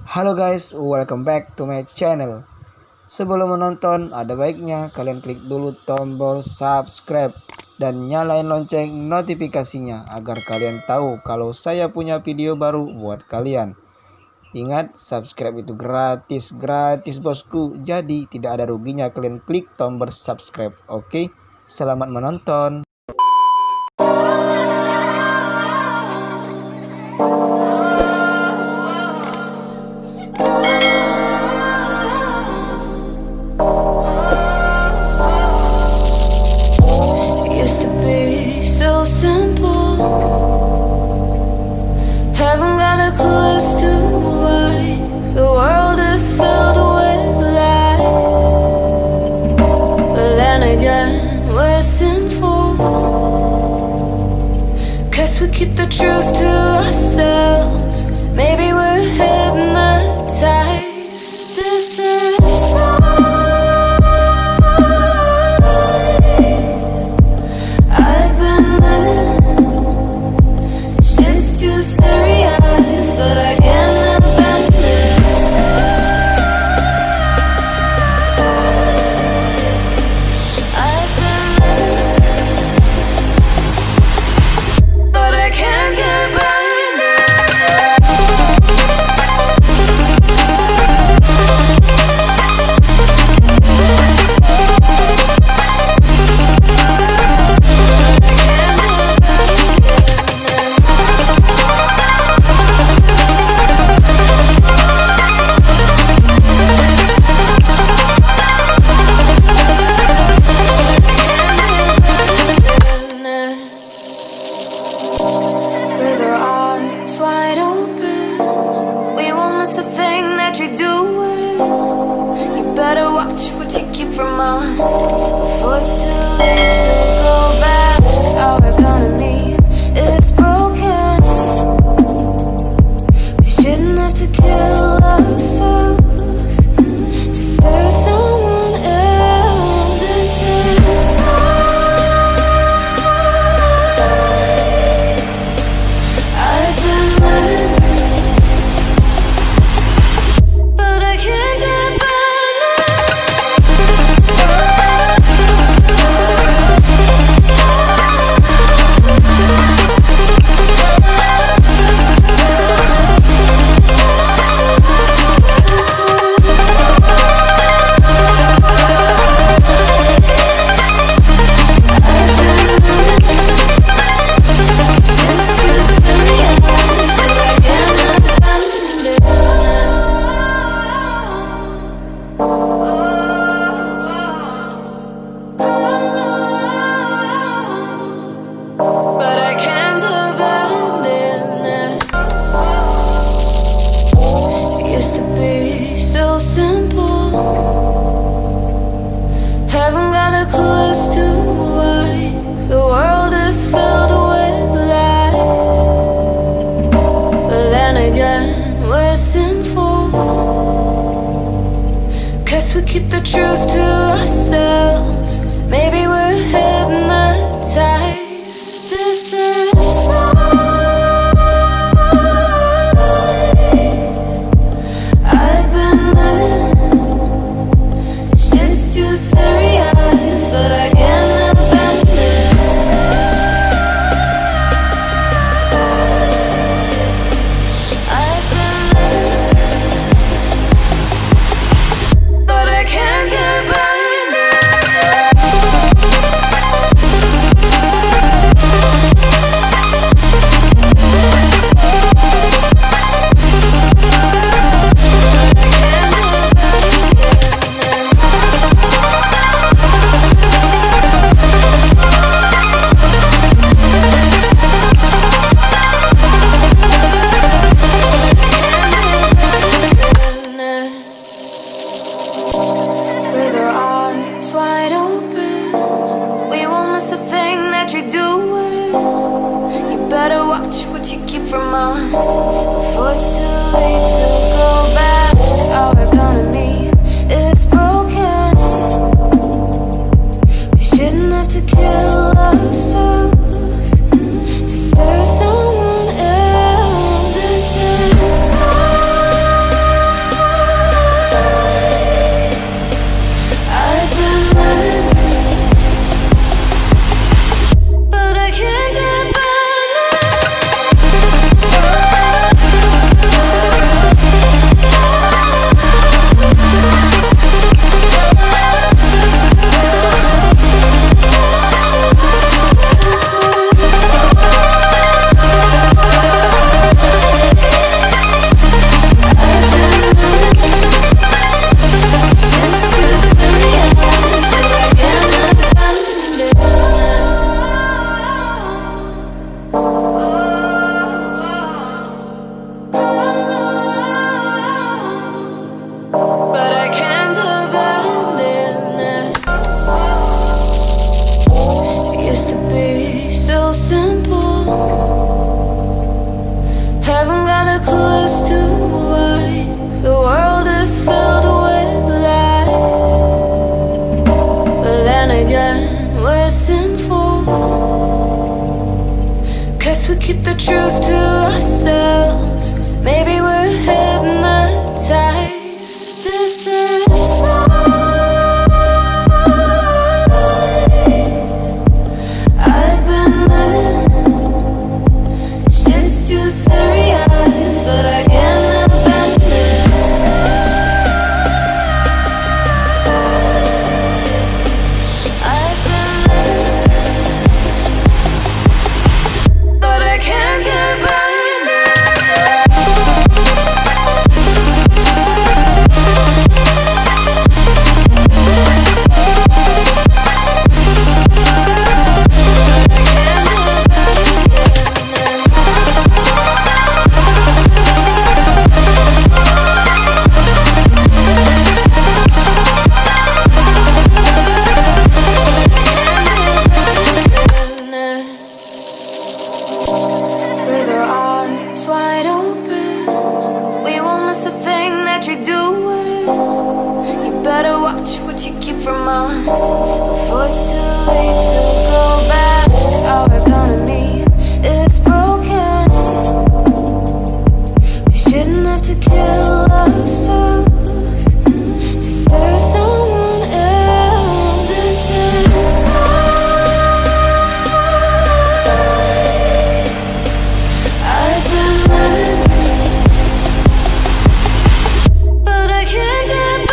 Halo guys, welcome back to my channel. Sebelum menonton, ada baiknya kalian klik dulu tombol subscribe dan nyalain lonceng notifikasinya agar kalian tahu kalau saya punya video baru buat kalian. Ingat, subscribe itu gratis bosku. Jadi tidak ada ruginya kalian klik tombol subscribe. Oke, selamat menonton. We keep the truth to ourselves. Maybe we're hypnotized. This is life. I've been living. Shit's too serious, but I can't abandon this. I've been living. I can't abandon wide open. We won't miss a thing that you're doing. You better watch what you keep from us before it's too late to go back. Our economy is broken. We shouldn't have to kill ourselves to serve someone else. This is life. Haven't got a clue as to why the world is filled with lies. But then again, we're sinful, 'cause we keep the truth to ourselves. Maybe we're hypnotized. This is life. I've been living. Shit's too serious, but I can't abandon this. I've been living, but I can't abandon. miss a thing that you're doing. You better watch what you keep from us before it's too late to go back. Our economy is broken. We shouldn't have to kill ourselves to serve someone else. This is I've been living, but I can't depend.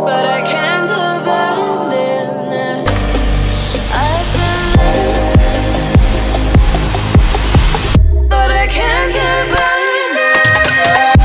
But I can't abandon it. I've been living, but I can't abandon it.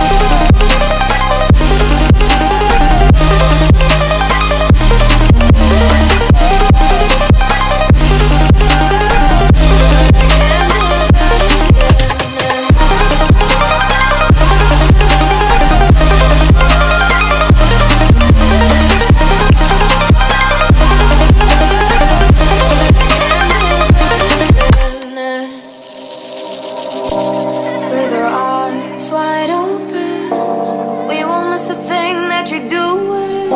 With our eyes wide open, we won't miss a thing that you're doing.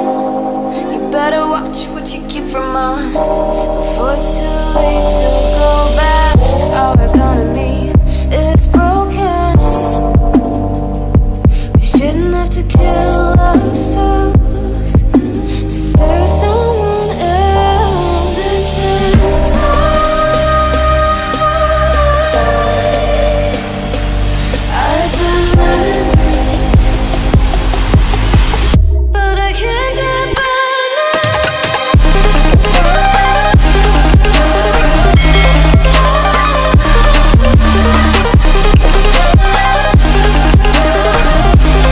You better watch what you keep from us before it's too late to